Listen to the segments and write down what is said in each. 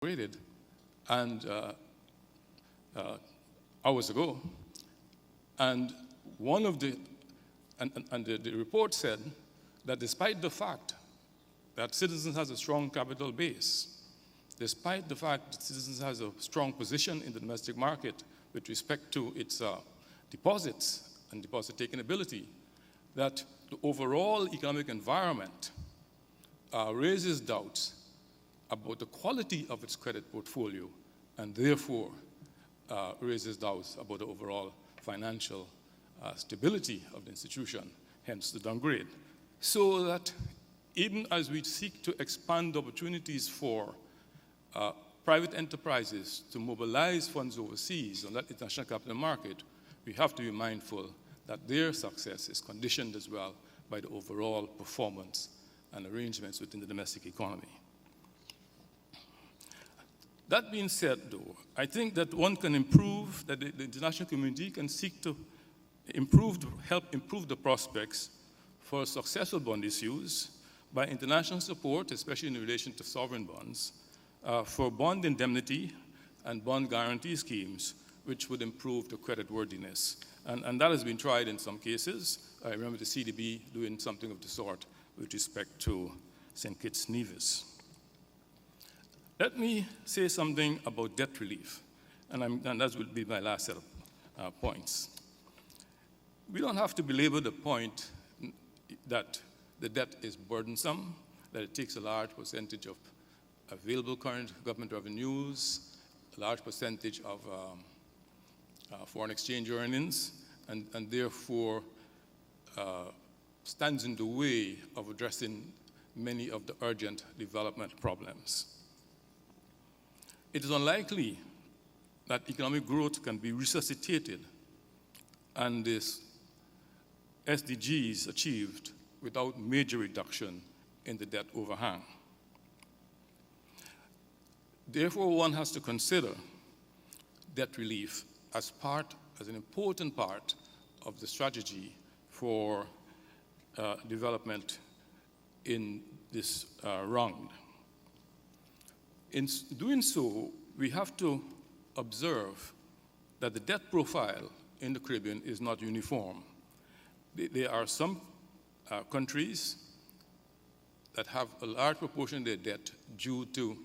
inaugurated and hours ago, and one of the report said that despite the fact that Citizens has a strong capital base, despite the fact that Citizens has a strong position in the domestic market with respect to its deposits and deposit-taking ability, that the overall economic environment raises doubts about the quality of its credit portfolio and therefore raises doubts about the overall financial stability of the institution, hence the downgrade. So that even as we seek to expand opportunities for private enterprises to mobilize funds overseas on that international capital market, we have to be mindful that their success is conditioned as well by the overall performance and arrangements within the domestic economy. That being said, though, I think that one can improve, that the international community can seek to help improve the prospects for successful bond issues by international support, especially in relation to sovereign bonds, for bond indemnity and bond guarantee schemes, which would improve the creditworthiness. And that has been tried in some cases. I remember the CDB doing something of the sort with respect to St. Kitts Nevis. Let me say something about debt relief, and that will be my last set of points. We don't have to belabor the point that the debt is burdensome, that it takes a large percentage of available current government revenues, a large percentage of foreign exchange earnings, and therefore stands in the way of addressing many of the urgent development problems. It is unlikely that economic growth can be resuscitated and this SDGs achieved without major reduction in the debt overhang. Therefore, one has to consider debt relief as an important part of the strategy for development in this round. In doing so, we have to observe that the debt profile in the Caribbean is not uniform. There are some countries that have a large proportion of their debt due to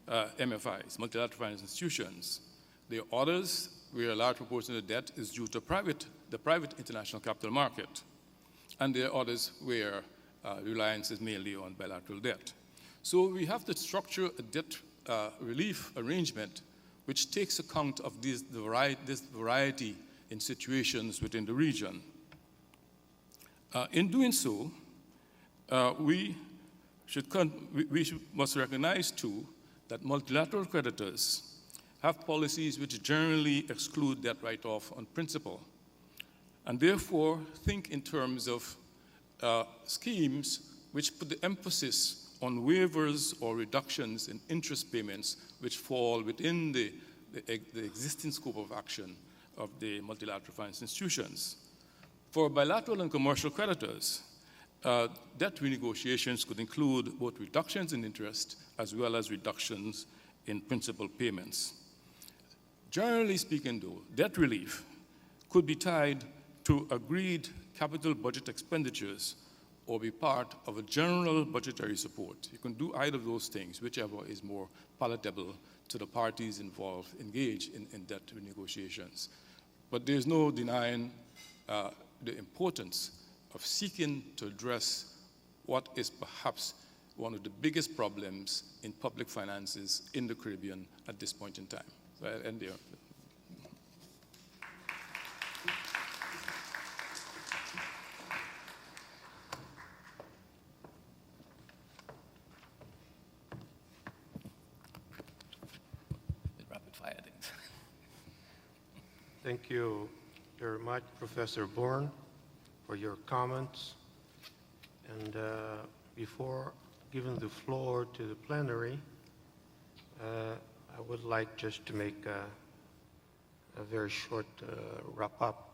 MFIs, multilateral financial institutions. There are others where a large proportion of the debt is due to the private international capital market. And there are others where reliance is mainly on bilateral debt. So we have to structure a debt relief arrangement which takes account of this variety in situations within the region. In doing so, we must recognize, too, that multilateral creditors have policies which generally exclude debt write-off on principle, and therefore think in terms of schemes which put the emphasis on waivers or reductions in interest payments which fall within the existing scope of action of the multilateral finance institutions. For bilateral and commercial creditors, debt renegotiations could include both reductions in interest as well as reductions in principal payments. Generally speaking, though, debt relief could be tied to agreed capital budget expenditures or be part of a general budgetary support. You can do either of those things, whichever is more palatable to the parties involved, engaged in debt renegotiations. But there's no denying the importance of seeking to address what is perhaps one of the biggest problems in public finances in the Caribbean at this point in time. So I'll end there. Rapid fire things. Thank you very much, Professor Bourne, for your comments. And before giving the floor to the plenary, I would like just to make a very short wrap-up.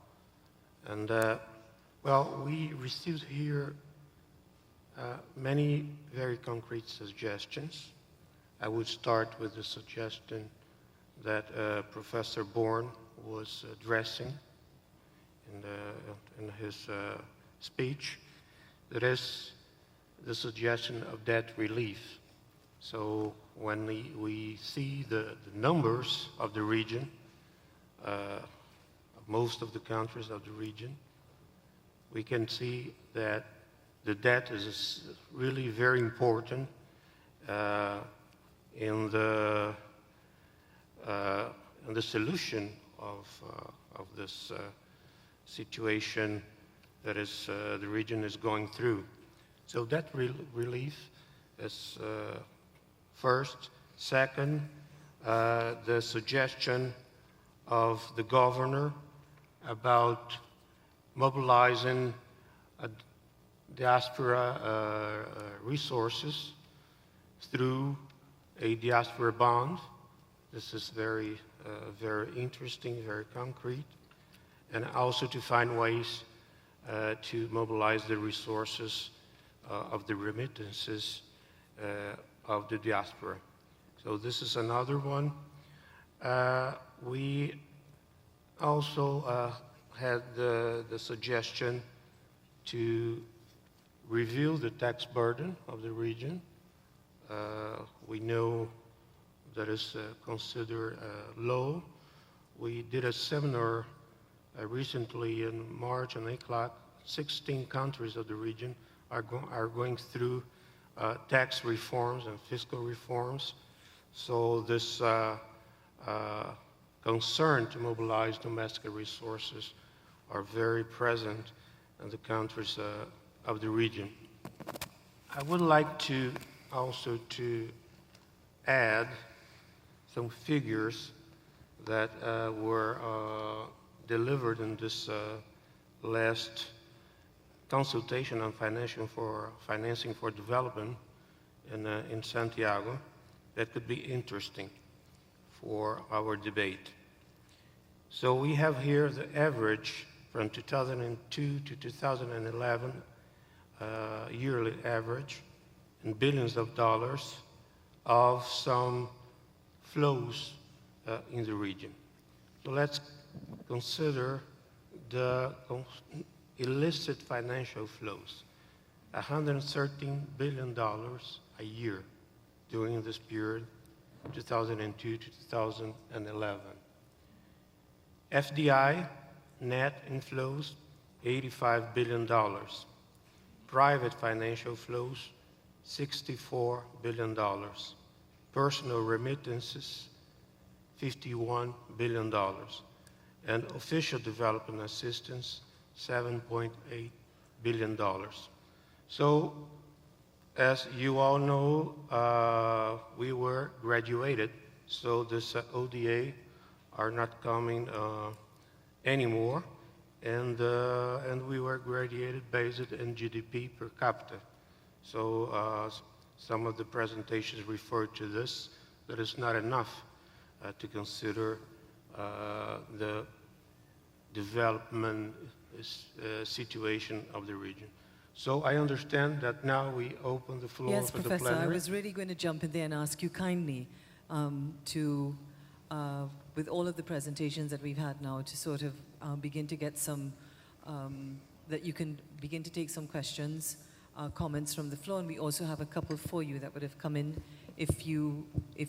And, well, we received here many very concrete suggestions I would start with the suggestion that Professor Bourne was addressing in his speech. That is the suggestion of debt relief. So when we see the numbers of the region, most of the countries of the region, we can see that the debt is really very important in the solution of this situation that is the region is going through. So debt relief is first. Second, the suggestion of the governor about mobilizing diaspora resources through a diaspora bond. This is very interesting, very concrete, and also to find ways to mobilize the resources of the remittances of the diaspora. So this is another one. We also had the suggestion to review the tax burden of the region. We know that is considered low. We did a seminar recently in March and ECLAC. 16 countries of the region are going through tax reforms and fiscal reforms. So this concern to mobilize domestic resources are very present in the countries of the region. I would like to also to add some figures that were delivered in this last consultation on financing for development in Santiago that could be interesting for our debate. So we have here the average from 2002 to 2011, yearly average in billions of dollars of some flows in the region. So let's consider the illicit financial flows, $113 billion a year during this period, 2002 to 2011. FDI, net inflows, $85 billion. Private financial flows, $64 billion. Personal remittances, $51 billion. And official development assistance, $7.8 billion. So, as you all know, we were graduated, so this ODA are not coming anymore, and we were graduated based in GDP per capita. So some of the presentations referred to this, that is not enough to consider the development situation of the region. So I understand that now we open the floor yes, for Professor, the plenary. I was really going to jump in there and ask you kindly with all of the presentations that we've had now, to sort of begin to get some, that you can begin to take some questions, comments from the floor, and we also have a couple for you that would have come in. If you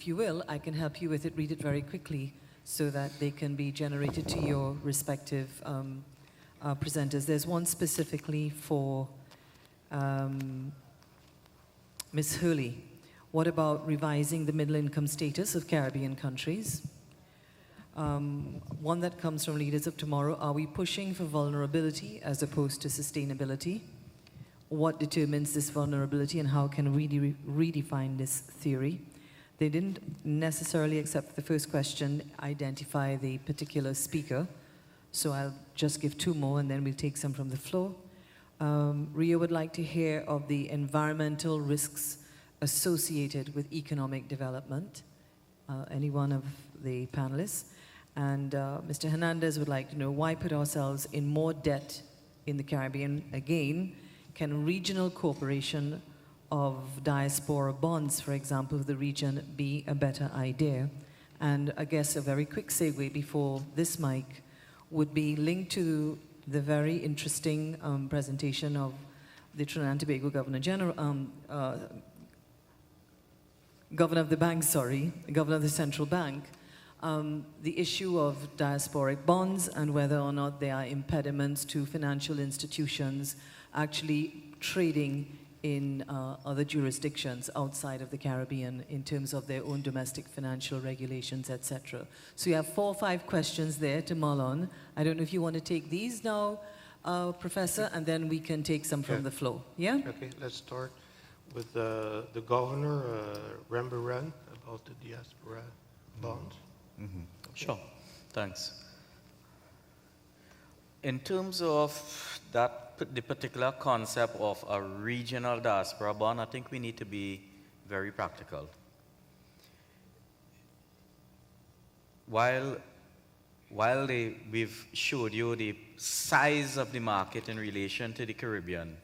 will, I can help you with it, read it very quickly, so that they can be generated to your respective presenters. There's one specifically for Ms. Hurley. What about revising the middle income status of Caribbean countries? One that comes from Leaders of Tomorrow: are we pushing for vulnerability as opposed to sustainability? What determines this vulnerability, and how can we redefine this theory? They didn't necessarily, except for the first question, identify the particular speaker, so I'll just give two more and then we'll take some from the floor. Rio would like to hear of the environmental risks associated with economic development. Any one of the panelists. And Mr. Hernandez would like to know, why put ourselves in more debt in the Caribbean again? Can regional cooperation of diaspora bonds, for example, of the region be a better idea? And I guess a very quick segue before this mic would be linked to the very interesting presentation of the Trinidad and Tobago Governor General, Governor of the Bank, sorry, Governor of the Central Bank, the issue of diasporic bonds and whether or not there are impediments to financial institutions actually trading in other jurisdictions outside of the Caribbean in terms of their own domestic financial regulations, etc. So you have 4 or 5 questions there to mull on. I don't know if you want to take these now, Professor, and then we can take some from the floor. Yeah? Okay, let's start with the governor, Rembaran, about the diaspora bonds. Mm-hmm. Sure, thanks. In terms of the particular concept of a regional diaspora bond, I think we need to be very practical. While we've showed you the size of the market in relation to the Caribbean,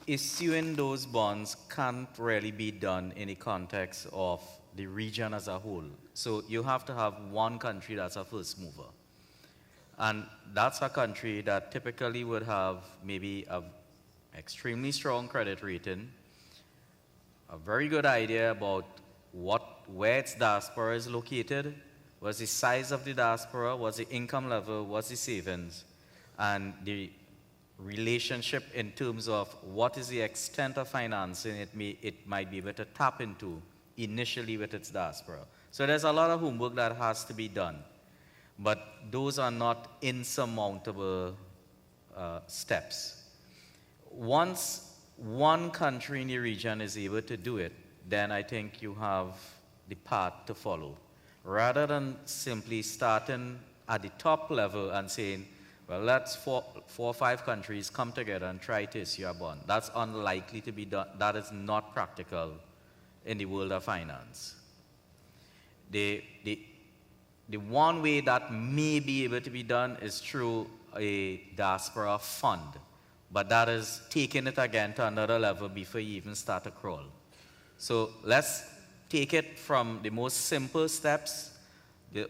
issuing those bonds can't really be done in the context of the region as a whole. So you have to have one country that's a first mover. And that's a country that typically would have maybe an extremely strong credit rating, a very good idea about where its diaspora is located, what's the size of the diaspora, what's the income level, what's the savings, and the relationship in terms of what is the extent of financing it might be able to tap into initially with its diaspora. So there's a lot of homework that has to be done. But those are not insurmountable steps. Once one country in the region is able to do it, then I think you have the path to follow. Rather than simply starting at the top level and saying, well, let's 4 or 5 countries come together and try to issue a bond. That's unlikely to be done. That is not practical in the world of finance. The one way that may be able to be done is through a diaspora fund, but that is taking it again to another level before you even start to crawl. So let's take it from the most simple steps,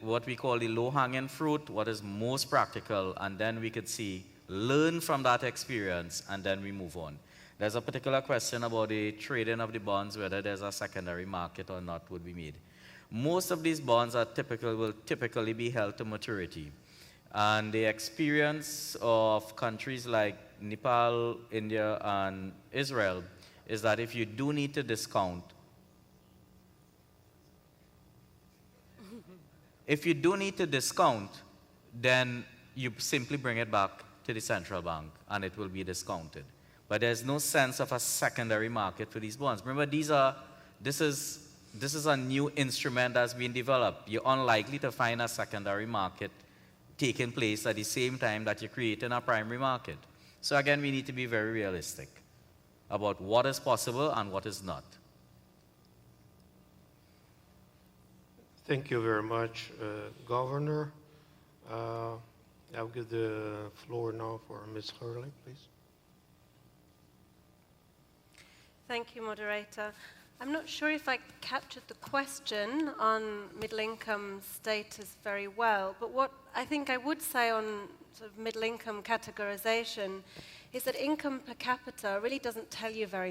what we call the low-hanging fruit, what is most practical, and then we could learn from that experience, and then we move on. There's a particular question about the trading of the bonds, whether there's a secondary market or not would be made. Most of these bonds will typically be held to maturity. And the experience of countries like Nepal, India, and Israel is that if you do need to discount, then you simply bring it back to the central bank and it will be discounted. But there's no sense of a secondary market for these bonds. Remember, this is a new instrument that's been developed. You're unlikely to find a secondary market taking place at the same time that you're creating a primary market. So again, we need to be very realistic about what is possible and what is not. Thank you very much, Governor. I'll give the floor now for Ms. Hurley, please. Thank you, Moderator. I'm not sure if I captured the question on middle-income status very well, but what I think I would say on sort of middle-income categorization is that income per capita really doesn't tell you very much.